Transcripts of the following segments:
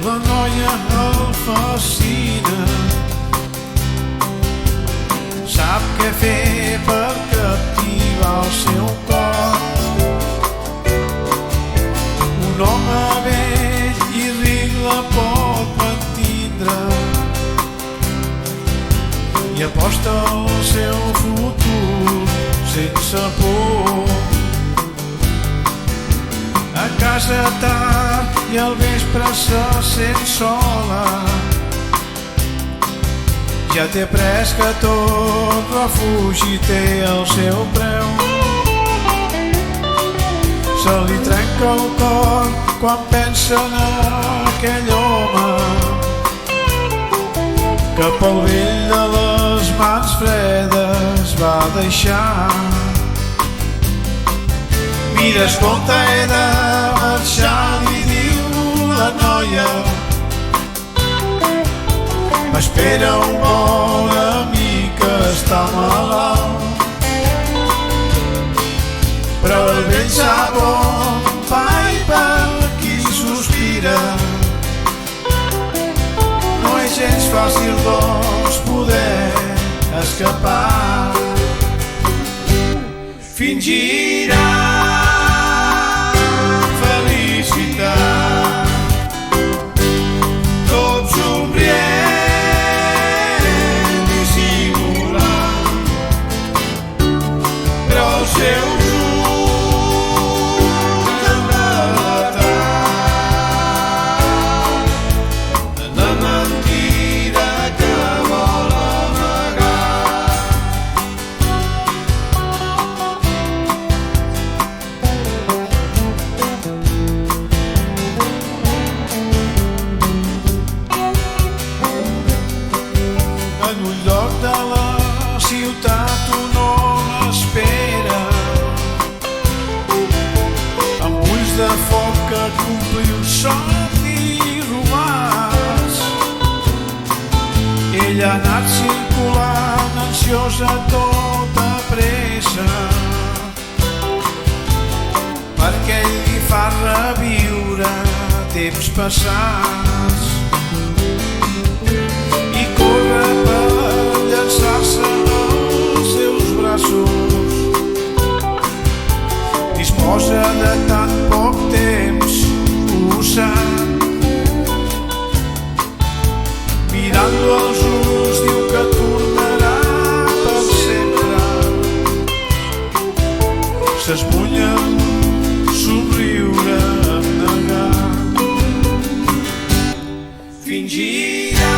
La noia el fascina, sap què fer per captivar el seu cor. Un home vell i ric la pot mantindre i aposta al seu futur sense por. A casa tard i al vespre se sent sola, ja té pres que tot refugi té el seu preu. Se li trenca el cor quan pensa en aquell home que pel vell de les mans fredes va deixar. Mira, escolta, he de marxar, li diu la noia. M'espera un bon amic que està malalt, però el vell sap on va i per qui sospira. No és gens fàcil, doncs, poder escapar. Fingirà felicitat, tot somrient, dissimulant, però els seus ulls han delatat la mentira que vol amagar. En un lloc de la ciutat un home espera, amb ulls de foc que complir un somni robats. Ell ha anat circulant ansiós a tota pressa, perquè ell li fa reviure temps passats. I corre per llançar-se als seus braços, disposa de tan poc temps, ho sap. Mirant-lo als ulls diu que tornarà per sempre. S'esmulla amb somriure abnegat. Fingirà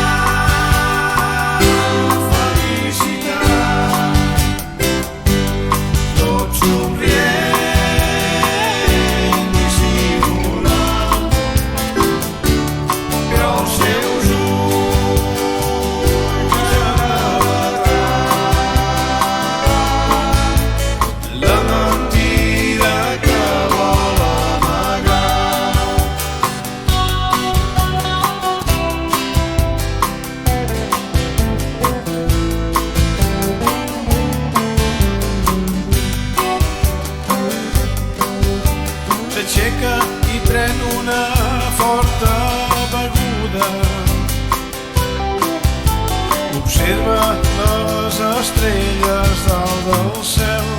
s'aixeca i pren una forta beguda. Observa les estrelles dalt del cel.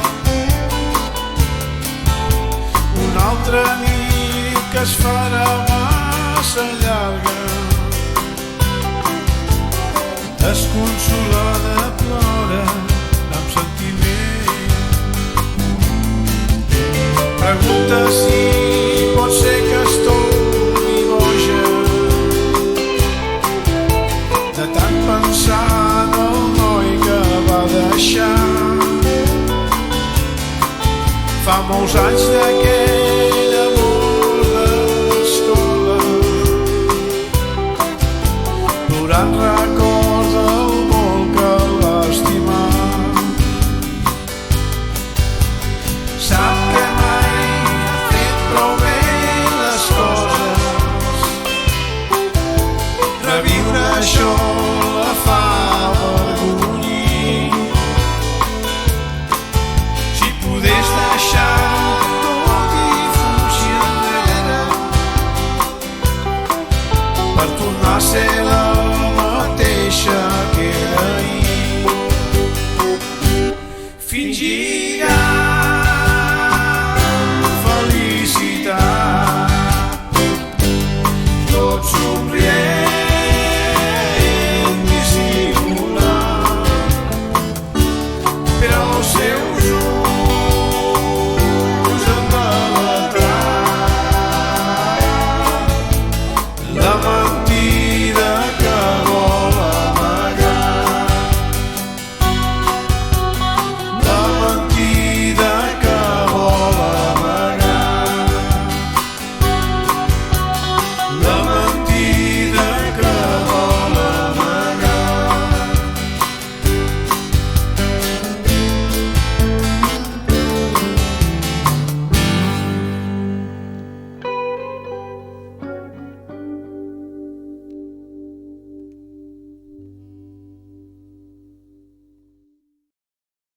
Una altra nit que es farà massa llarga, desconsolada plora amb sentiment. Pregunta si pot ser que es torni boja de tant pensar en el noi que va deixar. Fa molts anys d'aquell amor d'escola, plorant recorda el molt que va estimar. Sap que mai ha fet prou bé per tornar a ser la mateixa que